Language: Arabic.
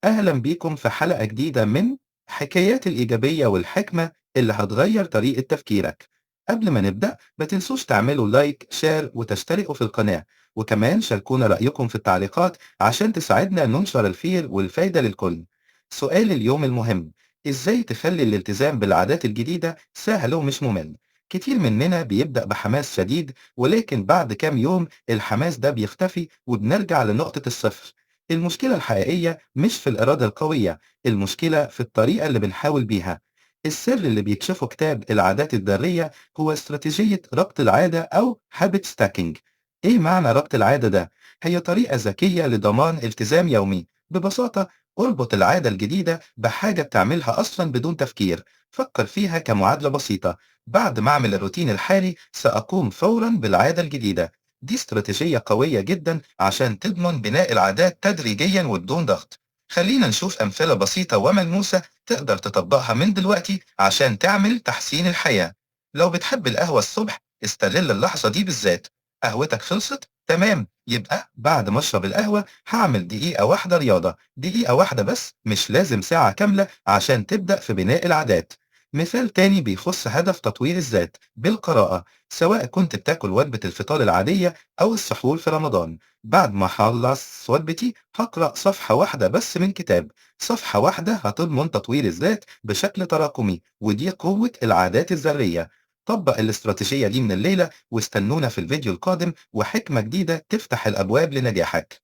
أهلا بيكم في حلقة جديدة من حكايات الإيجابية والحكمة اللي هتغير طريقة تفكيرك. قبل ما نبدأ ما تنسوش تعملوا لايك شير وتشتركوا في القناة، وكمان شاركونا رأيكم في التعليقات عشان تساعدنا ننشر الخير والفايدة للكل. سؤال اليوم المهم: إزاي تخلي الالتزام بالعادات الجديدة سهل ومش ممل؟ كتير مننا بيبدأ بحماس شديد، ولكن بعد كام يوم الحماس ده بيختفي وبنرجع لنقطة الصفر. المشكلة الحقيقية مش في الإرادة القوية، المشكلة في الطريقة اللي بنحاول بيها. السر اللي بيكشفه كتاب العادات الذرية هو استراتيجية ربط العادة أو habit stacking. إيه معنى ربط العادة ده؟ هي طريقة ذكية لضمان التزام يومي. ببساطة، اربط العادة الجديدة بحاجة بتعملها أصلا بدون تفكير. فكر فيها كمعادلة بسيطة: بعد ما أعمل الروتين الحالي سأقوم فورا بالعادة الجديدة. دي استراتيجية قوية جدا عشان تضمن بناء العادات تدريجيا وبدون ضغط. خلينا نشوف أمثلة بسيطة وملموسة تقدر تطبقها من دلوقتي عشان تعمل تحسين الحياة. لو بتحب القهوة الصبح، استغل اللحظة دي بالذات. قهوتك خلصت؟ تمام، يبقى بعد ما اشرب القهوة هعمل دقيقة واحدة رياضة، دقيقة واحدة بس، مش لازم ساعة كاملة عشان تبدأ في بناء العادات. مثال تاني بيخص هدف تطوير الذات: بالقراءة. سواء كنت بتاكل وجبة الفطار العادية أو السحور في رمضان، بعد ما أخلص وجبتي هقرأ صفحة واحدة بس من كتاب. صفحة واحدة هتضمن تطوير الذات بشكل تراكمي، ودي قوة العادات الذرية. طبق الاستراتيجية دي من الليلة واستنونا في الفيديو القادم وحكمة جديدة تفتح الأبواب لنجاحك.